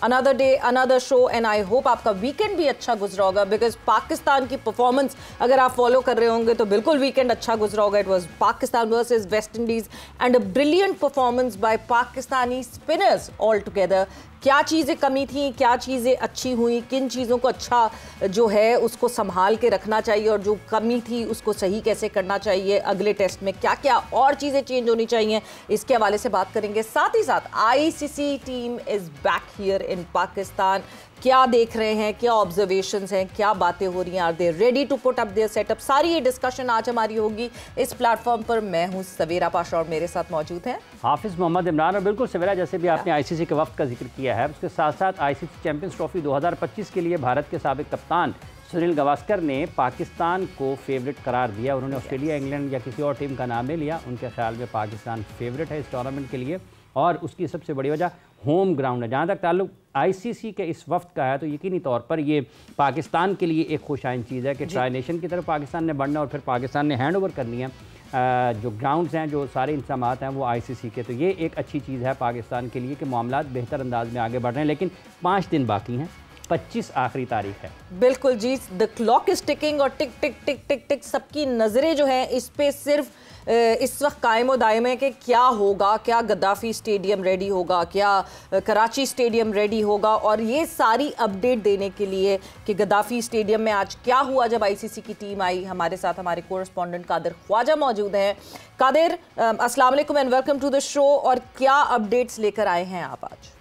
Another day another show and I hope आपका weekend भी अच्छा गुजरा होगा, बिकॉज पाकिस्तान की परफॉर्मेंस अगर आप फॉलो कर रहे होंगे तो बिल्कुल वीकेंड अच्छा गुजरा होगा। It was Pakistan versus West Indies and a brilliant performance by Pakistani spinners all together. क्या चीज़ें कमी थी, क्या चीज़ें अच्छी हुई, किन चीज़ों को अच्छा जो है उसको संभाल के रखना चाहिए और जो कमी थी उसको सही कैसे करना चाहिए, अगले टेस्ट में क्या क्या और चीज़ें चेंज होनी चाहिए, इसके हवाले से बात करेंगे। साथ ही साथ ICC team is back here in Pakistan. क्या देख रहे हैं, क्या ऑब्जर्वेशंस हैं, क्या बातें हो रही हैं, are they ready to put up their setup, सारी ये डिस्कशन आज हमारी होगी इस प्लेटफॉर्म पर। मैं हूं सवेरा पाशा और मेरे साथ मौजूद हैं हाफिज़ मोहम्मद इमरान। और बिल्कुल सवेरा, जैसे भी आपने आईसीसी के वक्त का जिक्र किया है, उसके साथ साथ आईसीसी चैंपियंस ट्रॉफी 2025 के लिए भारत के साबिक कप्तान सुनील गावस्कर ने पाकिस्तान को फेवरेट करार दिया। उन्होंने ऑस्ट्रेलिया, इंग्लैंड या किसी और टीम का नाम नहीं लिया। उनके ख्याल में पाकिस्तान फेवरेट है इस टूर्नामेंट के लिए, और उसकी सबसे बड़ी वजह होम ग्राउंड है। जहाँ तक ताल्लुक आईसीसी के इस वक्त का है तो यकीनी तौर पर ये पाकिस्तान के लिए एक खुशाइन चीज़ है कि ट्राई नेशन की तरफ पाकिस्तान ने बढ़ना और फिर पाकिस्तान ने हैंड ओवर करनी है जो ग्राउंड्स हैं, जो सारे इंतजामात हैं वो आईसीसी के। तो ये एक अच्छी चीज़ है पाकिस्तान के लिए कि मामलात बेहतर अंदाज में आगे बढ़ रहे हैं। लेकिन 5 दिन बाकी हैं, 25 आखिरी तारीख है। बिल्कुल जी, द क्लॉक इज टिकिंग और टिक टिक टिक टिक टिक सबकी नज़रें जो हैं इस पे सिर्फ इस वक्त कायम व दायम है कि क्या होगा, क्या गद्दाफी स्टेडियम रेडी होगा, क्या कराची स्टेडियम रेडी होगा। और ये सारी अपडेट देने के लिए कि गद्दाफी स्टेडियम में आज क्या हुआ जब आईसीसी की टीम आई, हमारे साथ हमारे कोरेस्पॉन्डेंट कादिर ख्वाजा मौजूद हैं। कादिर, अस्सलाम वालेकुम and welcome to the show. और क्या अपडेट्स लेकर आए हैं आप आज?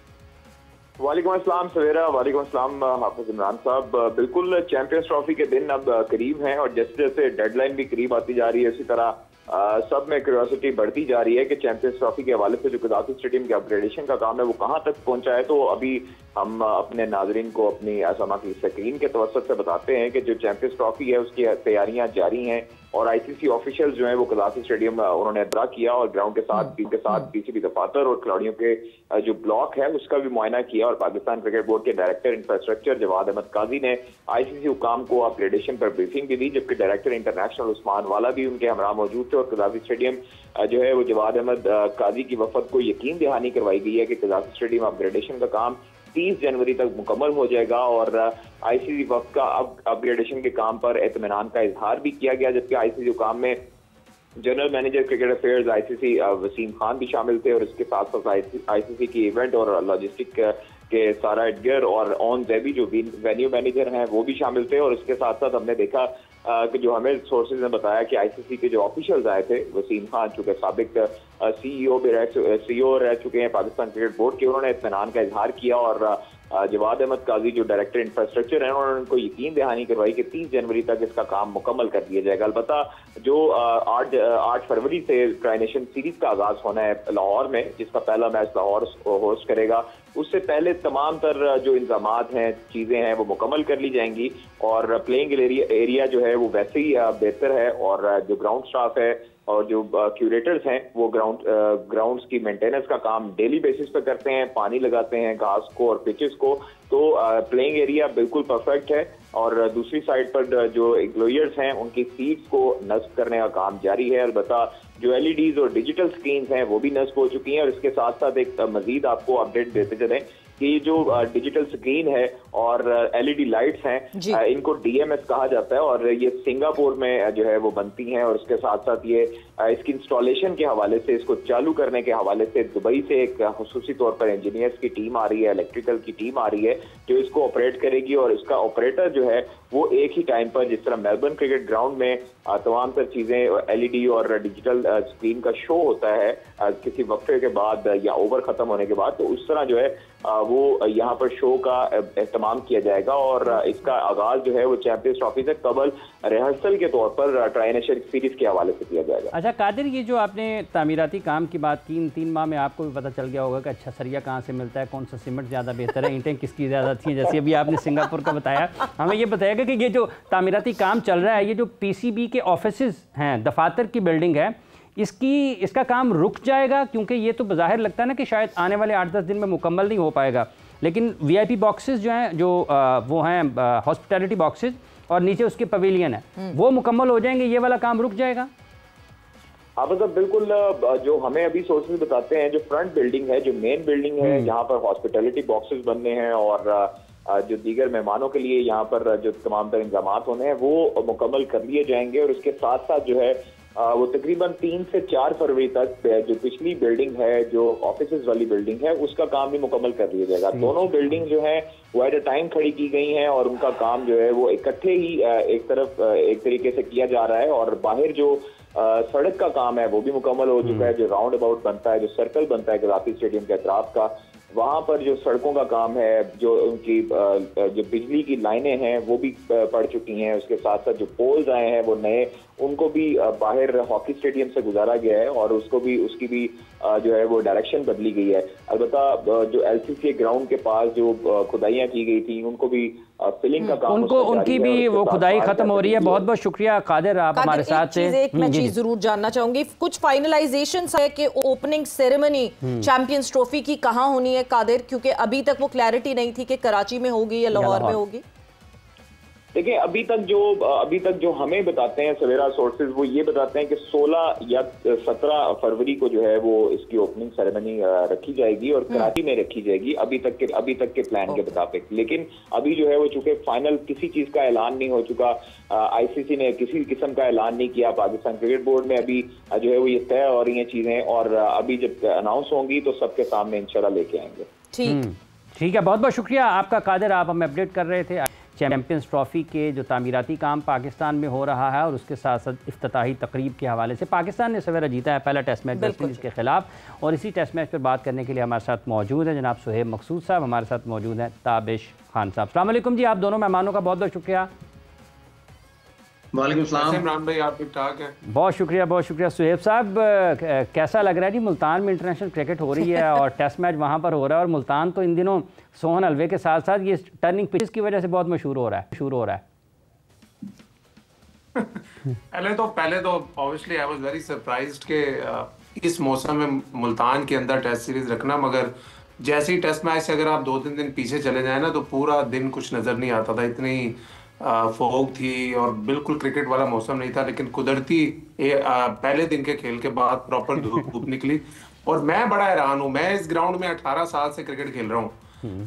वालेकुम अस्सलाम सवेरा। वालेकुम अस्सलाम हाफिज इमरान साहब। बिल्कुल चैंपियंस ट्रॉफी के दिन अब करीब हैं और जैसे जैसे डेडलाइन भी करीब आती जा रही है, इसी तरह सब में क्यूरियोसिटी बढ़ती जा रही है कि चैंपियंस ट्रॉफी के हवाले से जो गद्दाफी स्टेडियम के अपग्रेडेशन का काम है वो कहाँ तक पहुंचा है। तो अभी हम अपने नाजरीन को अपनी आसमा की स्क्रीन के तवसत से बताते हैं कि जो चैंपियंस ट्रॉफी है उसकी तैयारियां जारी हैं और आईसीसी ऑफिशियल जो है वो गद्दाफी स्टेडियम उन्होंने दौरा किया और ग्राउंड के साथ पीसीबी दफातर और खिलाड़ियों के जो ब्लॉक है उसका भी मुआयना किया। और पाकिस्तान क्रिकेट बोर्ड के डायरेक्टर इंफ्रास्ट्रक्चर जवाद अहमद काजी ने आईसीसी हुकाम को अपग्रेडेशन पर ब्रीफिंग भी दी, जबकि डायरेक्टर इंटरनेशनल उस्मान वाला भी उनके हमरा मौजूद थे। और गद्दाफी स्टेडियम जो है वो जवाद अहमद काजी की वफद को यकीन दहानी करवाई गई है कि गद्दाफी स्टेडियम अपग्रेडेशन का काम 30 जनवरी तक मुकम्मल हो जाएगा। और आईसीसी वक्त का अपग्रेडेशन के काम पर इत्मीनान का इजहार भी किया गया, जबकि आईसीसी काम में general manager cricket affairs ICC Wasim Khan भी शामिल थे और इसके साथ साथ आईसीसी की इवेंट और लॉजिस्टिक के सारा एडगर और ऑन जेबी जो वेन्यू मैनेजर हैं वो भी शामिल थे। और इसके साथ साथ हमने देखा कि जो हमें सोर्सेज ने बताया कि आईसीसी के जो ऑफिशियल्स आए थे, वसीम खान चूंकि साबिक सीईओ रह चुके हैं पाकिस्तान क्रिकेट बोर्ड के, उन्होंने इत्मीनान का इजहार किया और जवाद अहमद काजी जो डायरेक्टर इंफ्रास्ट्रक्चर हैं उन्होंने उनको यकीन दहानी करवाई कि 30 जनवरी तक इसका काम मुकम्मल कर दिया जाएगा। अलबत्ता जो 8 फरवरी से ट्राई नेशन सीरीज का आगाज होना है लाहौर में, जिसका पहला मैच लाहौर होस्ट करेगा, उससे पहले तमाम तर जो इंतजामात हैं, चीज़ें हैं वो मुकम्मल कर ली जाएंगी और प्लेइंग एरिया जो है वो वैसे ही बेहतर है। और जो ग्राउंड स्टाफ है और जो क्यूरेटर्स हैं वो ग्राउंड्स की मेंटेनेंस का काम डेली बेसिस पे करते हैं, पानी लगाते हैं घास को और पिचेस को। तो प्लेइंग एरिया बिल्कुल परफेक्ट है। और दूसरी साइड पर जो एम्प्लॉयर्स हैं उनकी सीट्स को नस्ब करने का काम जारी है। अलबत्ता जो एलईडीज और डिजिटल स्क्रीन्स हैं वो भी नस्ब हो चुकी हैं। और इसके साथ साथ एक मजीद आपको अपडेट देते चलें कि जो डिजिटल स्क्रीन है और एलईडी लाइट्स हैं इनको डीएमएस कहा जाता है और ये सिंगापुर में जो है वो बनती हैं। और इसके साथ साथ ये इसकी इंस्टॉलेशन के हवाले से, इसको चालू करने के हवाले से दुबई से एक खुसूसी तौर पर इंजीनियर्स की टीम आ रही है, इलेक्ट्रिकल की टीम आ रही है जो इसको ऑपरेट करेगी। और इसका ऑपरेटर जो है वो एक ही टाइम पर, जिस तरह मेलबर्न क्रिकेट ग्राउंड में तमाम तर चीजें एलईडी और डिजिटल स्क्रीन का शो होता है किसी वक्फे के बाद या ओवर खत्म होने के बाद, तो उस तरह जो है वो यहाँ पर शो का एहतमाम किया जाएगा। और इसका आगाज जो है वो चैंपियंस ट्रॉफी से कबल रिहर्सल के तौर पर ट्राई नेशन सीरीज के हवाले से किया जाएगा। अच्छा कादिर, ये जो आपने तामीराती काम की बात की, इन 3 माह में आपको भी पता चल गया होगा कि अच्छा सरिया कहाँ से मिलता है, कौन सा सीमेंट ज़्यादा बेहतर है, ईंटें किसकी ज़्यादा थी, जैसे अभी आपने सिंगापुर का बताया। हमें ये बताएगा कि ये जो तामीराती काम चल रहा है, ये जो पीसीबी के ऑफिसेज हैं, दफातर की बिल्डिंग है, इसका काम रुक जाएगा? क्योंकि ये तो बज़ाहिर लगता है ना कि शायद आने वाले 8-10 दिन में मुकम्मल नहीं हो पाएगा, लेकिन वीआईपी बॉक्सेस जो हैं, जो वो हैं हॉस्पिटैलिटी बॉक्सेस और नीचे उसके पवेलियन है, वो मुकम्मल हो जाएंगे, ये वाला काम रुक जाएगा? हाँ मतलब बिल्कुल जो हमें अभी सोर्सेज बताते हैं, जो फ्रंट बिल्डिंग है, जो मेन बिल्डिंग है, जहाँ पर हॉस्पिटैलिटी बॉक्सेस बनने हैं और जो दीगर मेहमानों के लिए यहाँ पर जो तमाम तर इंतजाम होने हैं वो मुकम्मल कर लिए जाएंगे। और उसके साथ साथ जो है वो तकरीबन 3 से 4 फरवरी तक जो पिछली बिल्डिंग है, जो ऑफिसेज वाली बिल्डिंग है, उसका काम भी मुकम्मल कर लिया जाएगा। दोनों बिल्डिंग जो है वो एट अ टाइम खड़ी की गई हैं और उनका काम जो है वो इकट्ठे ही एक तरीके से किया जा रहा है। और बाहर जो सड़क का काम है वो भी मुकम्मल हो चुका है। जो राउंड अबाउट बनता है, जो सर्कल बनता है गद्दाफी स्टेडियम के अतराफ का, वहां पर जो सड़कों का काम है, जो उनकी जो बिजली की लाइनें हैं वो भी पड़ चुकी हैं। उसके साथ साथ जो पोल्स आए हैं वो नए, उनको भी बाहर हॉकी स्टेडियम से गुजारा गया है और उसकी भी जो है वो डायरेक्शन बदली गई है। अलबत्ता जो एलसीसी ग्राउंड के पास जो खुदाइयां की गई थी उनको भी फिलिंग का काम उनकी भी वो खुदाई खत्म हो रही है। बहुत बहुत शुक्रिया कादिर, आप हमारे साथ थे। एक मैं चीज जरूर जानना चाहूंगी, कुछ फाइनलाइजेशन है कि ओपनिंग सेरेमनी चैंपियंस ट्रॉफी की कहाँ होनी है कादिर, क्योंकि अभी तक वो क्लैरिटी नहीं थी कि कराची में होगी या लाहौर में होगी। देखिए अभी तक जो हमें बताते हैं सवेरा सोर्सेज, वो ये बताते हैं कि 16 या 17 फरवरी को जो है वो इसकी ओपनिंग सेरेमनी रखी जाएगी और कराची में रखी जाएगी अभी तक के प्लान के मुताबिक। लेकिन अभी जो है वो चूंकि फाइनल किसी चीज का ऐलान नहीं हो चुका, आईसीसी ने किसी किस्म का ऐलान नहीं किया, पाकिस्तान क्रिकेट बोर्ड में अभी जो है वो ये तय हो रही हैं चीजें और अभी जब अनाउंस होंगी तो सबके सामने इंशाल्लाह लेके आएंगे। ठीक है, बहुत बहुत शुक्रिया आपका कादिर, आप हमें अपडेट कर रहे थे चैंपियंस ट्रॉफी के जो तामीराती काम पाकिस्तान में हो रहा है और उसके साथ साथ इफ्तिताही तकरीब के हवाले से। पाकिस्तान ने सवेरा जीता है पहला टेस्ट मैच वेस्ट इंडीज़ के खिलाफ और इसी टेस्ट मैच पर बात करने के लिए हमारे साथ मौजूद हैं जनाब सुहेब मकसूद साहब, हमारे साथ मौजूद हैं ताबिश खान साहब। अस्सलाम वालेकुम जी, आप दोनों मेहमानों का बहुत बहुत शुक्रिया। वालेकुम सलाम इमरान भाई, आप ठीक ठाक हैं? बहुत शुक्रिया सुहेब साहब। कैसा लग रहा है जी, मुल्तान में इंटरनेशनल क्रिकेट हो रही है और टेस्ट मैच वहाँ पर हो रहा है और मुल्तान तो इन दिनों सोहन हलवे के साथ साथ ये टर्निंग पिचेस की वजह से बहुत मशहूर हो रहा है। पहले तो obviously I was very surprised कि इस मौसम में मुल्तान के अंदर टेस्ट सीरीज रखना, मगर जैसे ही टेस्ट मैच से अगर आप 2-3 दिन पीछे चले जाए ना तो पूरा दिन कुछ नजर नहीं आता था, इतनी फोग थी और बिल्कुल क्रिकेट वाला मौसम नहीं था। लेकिन कुदरती पहले दिन के खेल के बाद प्रॉपर धूप निकली और मैं बड़ा हैरान हूँ। मैं इस ग्राउंड में 18 साल से क्रिकेट खेल रहा हूँ,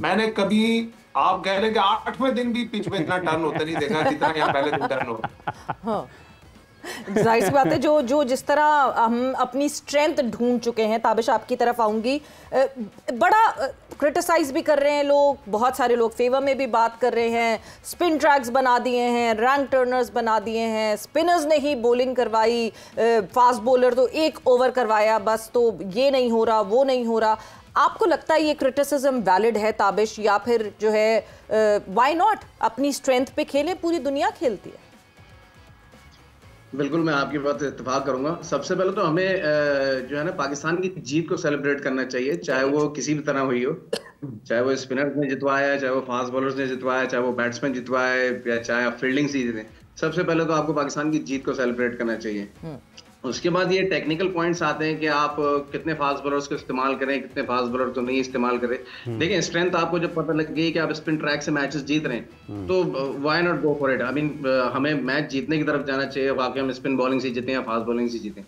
मैंने कभी आप कह लें कि 8वें दिन भी पिच में इतना टर्न होता नहीं देखा जितना यहाँ पहले दिन टर्न हो। जाहिर सी बात है, जो जिस तरह हम अपनी स्ट्रेंथ ढूंढ चुके हैं। ताबिश आपकी तरफ आऊंगी, बड़ा क्रिटिसाइज भी कर रहे हैं लोग, बहुत सारे लोग फेवर में भी बात कर रहे हैं। स्पिन ट्रैक्स बना दिए हैं, रैंक टर्नर्स बना दिए हैं, स्पिनर्स ने ही बॉलिंग करवाई, फास्ट बॉलर तो 1 ओवर करवाया बस, तो ये नहीं हो रहा वो नहीं हो रहा। आपको लगता है ये क्रिटिसिज्म वैलिड है ताबिश, या फिर जो है व्हाई नॉट अपनी स्ट्रेंथ पे खेले, पूरी दुनिया खेलती है? बिल्कुल, मैं आपकी बात से इत्तेफाक करूंगा। सबसे पहले तो हमें जो है ना पाकिस्तान की जीत को सेलिब्रेट करना चाहिए, चाहे वो किसी भी तरह हुई हो, चाहे वो स्पिनर्स ने जितवाया, चाहे वो फास्ट बॉलर्स ने जितवाया, चाहे वो बैट्समैन जितवाए या चाहे आप फील्डिंग से जीते। सबसे पहले तो आपको पाकिस्तान की जीत को सेलिब्रेट करना चाहिए। उसके बाद ये टेक्निकल पॉइंट्स आते हैं कि आप कितने फास्ट बॉलर्स को इस्तेमाल करें, कितने फास्ट बॉलर को नहीं इस्तेमाल करें। देखिए स्ट्रेंथ आपको जब पता लग गई कि आप स्पिन ट्रैक से मैचेस जीत रहे हैं तो why not go for it. I mean हमें मैच जीतने की तरफ जाना चाहिए, वाकई हम स्पिन बॉलिंग से जीते या फास्ट बॉलिंग से जीते।